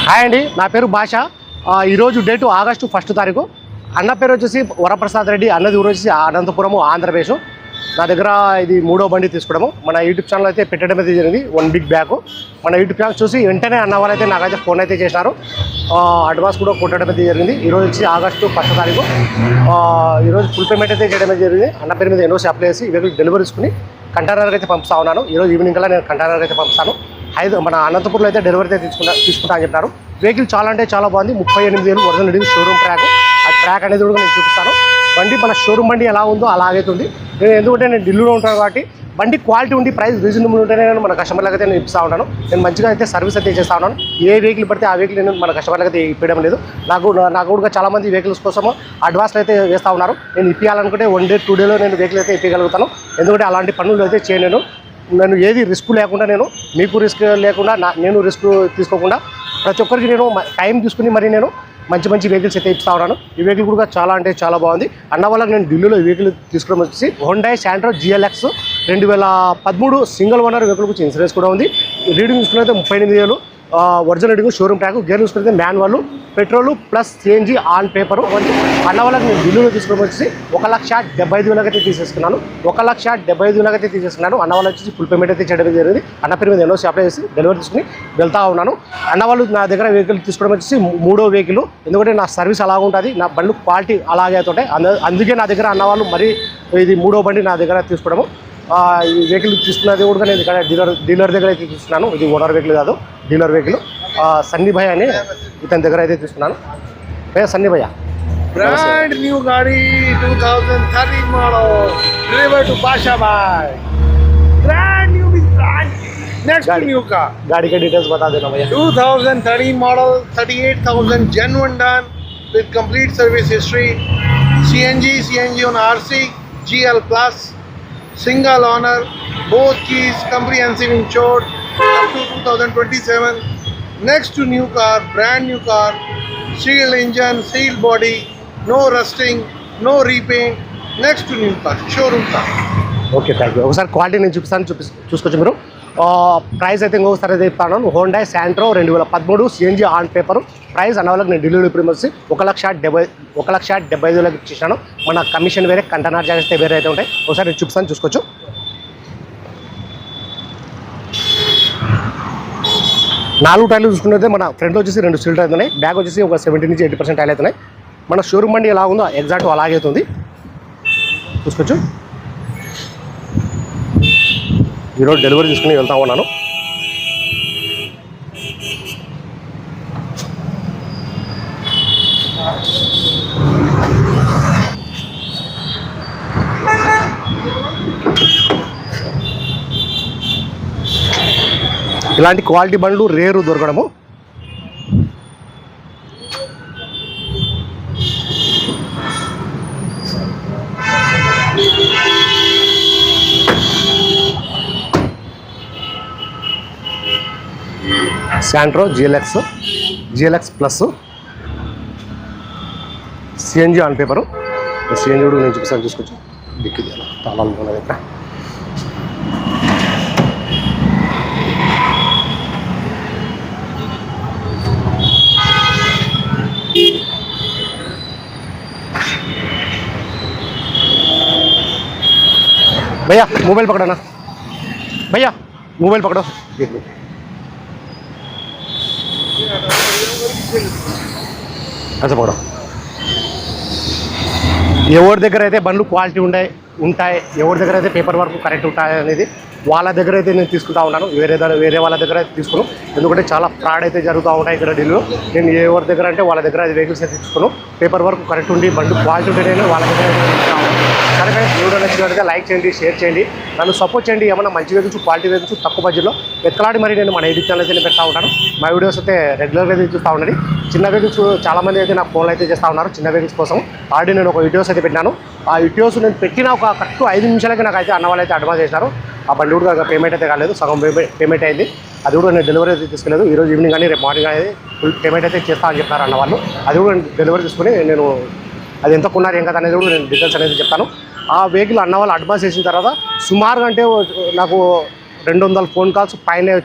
Hi అండి, నా పేరు భాష. ఈరోజు డేటు ఆగస్టు 1 తారీఖు. అన్న పేరు వచ్చేసి వరప్రసాద్ రెడ్డి, అన్నది ఊరు వచ్చేసి అనంతపురము, ఆంధ్రప్రదేశ్. నా దగ్గర ఇది 3వ బండి తీసుకోవడము. మన యూట్యూబ్ ఛానల్ అయితే పెట్టడం అయితే జరిగింది 1 వీక్ బ్యాక్. మన యూట్యూబ్ ఛానల్ చూసి వెంటనే అన్న వాళ్ళు అయితే నాకైతే ఫోన్ అయితే చేసినారు. అడ్వాన్స్ కూడా కొట్టడం అయితే జరిగింది. ఈరోజు వచ్చి ఆగస్టు 1 తారీఖు. ఈరోజు ఫుల్ పేమెంట్ అయితే చేయడం అయితే జరిగింది. అన్న పేరు మీద ఎన్నోసి అప్లై చేసి వెహికల్ డెలివరీ తీసుకుని కంటైనర్కి అయితే పంపుతా ఉన్నాను. ఈరోజు ఈవినింగ్ కల్లా నేను కంటైనర్కి అయితే పంపుతాను. మన అనంతపురంలో అయితే డెలివరీ అయితే తీసుకుంటా అని చెప్పారు. వెహికల్ చాలా అంటే చాలా బాగుంది. 38,000 ఒరిజినల్ రెడీ షోరూమ్ ట్రాక్. ఆ ట్రాక్ అనేది కూడా నేను చూపిస్తాను. బండి మన షోరూమ్ బండి ఎలా ఉందో అలాగైతుంది. ఎందుకంటే నేను ఢిల్లీలో ఉంటాను కాబట్టి బండి క్వాలిటీ ఉండి ప్రైస్ రీజనబుల్ ఉంటేనే నేను మన కస్టమర్లకు అయితే నేను ఇస్తూ ఉంటాను. నేను మంచిగా అయితే సర్వీస్ అయితే చేస్తూ ఉన్నాను. ఏ వెహికల్ పడితే ఆ వెహికల్ నేను మన కస్టమర్లకు అయితే ఇప్పడం లేదు. నాకు కూడా చాలామంది వెహికల్స్ కోసం అడ్వాన్స్లు అయితే వేస్తూ ఉన్నారు. నేను ఇప్పించాలనుకుంటే 1 డే 2 డేలో నేను వెహికల్ అయితే ఇప్పగలుగుతాను. ఎందుకంటే అలాంటి పనులు అయితే చేయలేను. నేను ఏది రిస్క్ లేకుండా, మీకు రిస్క్ లేకుండా, నేను రిస్క్ తీసుకోకుండా ప్రతి ఒక్కరికి నేను టైం తీసుకుని మరి నేను మంచి వెహికల్స్ అయితే ఇస్తా ఉన్నాను. ఈ వెహికల్ కూడా చాలా అంటే చాలా బాగుంది. అన్న వాళ్ళకి నేను ఢిల్లీలో ఈ వెహికల్ తీసుకోవడం వచ్చేసి Hyundai Santro GLX 2013 single owner vehicle గురించి ఇన్సూరెన్స్ కూడా ఉంది. రీడింగ్ చూసుకున్నైతే 38,000 original reading showroom track. Gear చూసుకుంటే manual, petrol plus CNG on paper. అన్న వాళ్ళకి నేను ఢిల్లీలో తీసుకోవడం వచ్చేసి 1,75,000 అయితే తీసేసుకున్నాను. 1,75,000 అయితే తీసేసుకున్నాను. అన్న వాళ్ళు వచ్చేసి ఫుల్ పేమెంట్ అయితే చేయడం జరిగింది. అన్న పేరు మీద ఎన్నో అప్లై చేసి డెలివరీ తీసుకుని వెళ్తా ఉన్నాను. అన్న వాళ్ళు నా దగ్గర వెహికల్ తీసుకోవడం వచ్చేసి 3వ వెహికల్. ఎందుకంటే నా సర్వీస్ అలాగ ఉంటుంది, నా బండి క్వాలిటీ అలాగే అవుతుంటాయి. అందుకే నా దగ్గర అన్న వాళ్ళు మరి ఇది 3వ బండి నా దగ్గర తీసుకోవడము. ఈ వెహికల్ తీసుకున్నది కూడా నేను ఇక్కడ డీలర్ దగ్గర అయితే తీసుకున్నాను. ఇది ఓనర్ వెహికల్ కాదు, డీలర్ వెహికల్. సన్నీ భయ్య అని ఇతని దగ్గర అయితే తీసుకున్నాను. భయ్య సన్నీ భయ్య, brand new गाड़ी 2013 model delivered to Basha bhai. Brand new means brand next to new car. गाड़ी के डिटेल्स बता देना भैया. 2013 model, 38,000 genuine done with complete service history. CNG on RC, GL plus, single owner, both keys comprehensive insured up to 2027. Next to new car, brand new car, sealed engine, sealed body, no rusting, no repaint. Next to new car, showroom car. Okay, thank you. ఒకసారి quality నేను చూసుకోవచ్చు మీరు. Price అయితే ఇంకొకసారి అయితే చెప్తాను. Hyundai Santro 2013 CNG on paper. Price అన్న వాళ్ళకి నేను ఢిల్లీలో ఇప్పుడు వచ్చి 1,70,000 ఇచ్చేసాను. మన కమిషన్ వేరే, కంటైనర్ చార్జెస్ అయితే వేరే అయితే ఉంటాయి. ఒకసారి నేను చూసుకోవచ్చు. నాలుగు టైర్లు చూసుకున్నట్లయితే మన ఫ్రంట్లో వచ్చేసి 2 సీల్ టైర్లు ఉన్నాయి. బ్యాక్ వచ్చేసి ఒక 70 నుంచి 80% టైర్లు అవుతున్నాయి. మన షోరూమ్ బండి ఎలా ఉందో ఎగ్జాక్ట్ అలాగే అవుతుంది. చూసుకోవచ్చు. ఈరోజు డెలివరీ తీసుకుని వెళ్తా ఉన్నాను. ఇలాంటి క్వాలిటీ బండ్లు రేరు దొరకడము. Santro GLX plus CNG on paper. CNG కూడా నేను చూపిస్తాను, చూసుకోవచ్చు. డిక్కి తాళాలు ఉన్నది ఇక్కడ. भैया मोबाइल पकड़ो ना, भैया मोबाइल पकड़ो. देख लो. ऐसा पकड़ो. ఎవరి దగ్గర అయితే బండ్లు క్వాలిటీ ఉంటాయి, ఎవరి దగ్గర అయితే పేపర్ వర్క్ కరెక్ట్ ఉంటాయి అనేది వాళ్ళ దగ్గర అయితే నేను తీసుకుంటా ఉన్నాను. వేరే వాళ్ళ దగ్గర అయితే తీసుకున్నాను. ఎందుకంటే చాలా ఫ్రాడ్ అయితే జరుగుతూ ఉంటాయి ఇక్కడ ఢిల్లీలో. నేను ఎవరి దగ్గర అంటే వాళ్ళ దగ్గర వెహికల్స్ అయితే తీసుకున్నాను. పేపర్ వర్క్ కరెక్ట్ ఉండి బండ్లు క్వాలిటీ ఉంటే నేను వాళ్ళ దగ్గర సరే ఫ్రెండ్స్, వీడియో నచ్చినట్లయితే లైక్ చేయండి, షేర్ చేయండి, నన్ను సపోర్ట్ చేయండి. ఏమైనా మంచి వెహికల్స్, క్వాలిటీ వెహికల్స్ తక్కువ బడ్జెట్లో ఎక్కలాడి మరి నేను మన యూట్యూబ్ ఛానల్ అయితే పెడతా ఉంటాను. మా వీడియోస్ అయితే రెగ్యులర్గా అయితే చూస్తూ ఉండండి. చిన్న వెహికల్స్ చాలామంది అయితే నాకు ఫోన్లు అయితే చేస్తూ ఉన్నారు. చిన్న వెహికల్స్ కోసం ఆల్రెడీ నేను ఒక వీడియోస్ అయితే పెట్టినాను. ఆ వీడియోస్ నేను పెట్టిన ఒక కరెక్ట్ 5 నిమిషాలకి నాకు అయితే అన్న వాళ్ళు అయితే అడ్వాన్స్ చేశారు. ఆ బండి కూడా పేమెంట్ అయితే కాలేదు, సగం పేమెంట్ అయింది. అది కూడా నేను డెలివరీ అయితే తీసుకెళ్ళలేదు. ఈరోజు ఈవినింగ్ కానీ రేపు మార్నింగ్ అనేది ఫుల్ పేమెంట్ అయితే చేస్తా అని చెప్పారు అన్న వాళ్ళు. అది కూడా డెలివరీ తీసుకుని నేను అది ఎంత కొన్నారు ఏం కదా అనేది కూడా నేను డీటెయిల్స్ అనేది చెప్తాను. ఆ వెహికల్ అన్న వాళ్ళు అడ్వాన్స్ చేసిన తర్వాత సుమారుగా అంటే నాకు 200 ఫోన్ కాల్స్ పైన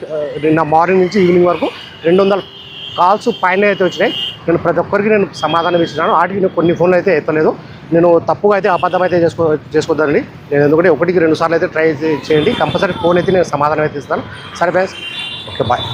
నిన్న మార్నింగ్ నుంచి ఈవినింగ్ వరకు 200 కాల్స్ పైన అయితే వచ్చినాయి. నేను ప్రతి ఒక్కరికి నేను సమాధానం ఇచ్చినాను. వాటికి నేను కొన్ని ఫోన్లు అయితే ఎత్తలేదు. నేను తప్పుగా అయితే అబద్ధం అయితే చేసుకోవద్దండి. నేను ఎందుకంటే 1-2 సార్లు అయితే ట్రై చేయండి. కంపల్సరీ ఫోన్ అయితే నేను సమాధానం అయితే ఇస్తాను. సరే ఫ్రెండ్స్, ఓకే బాయ్.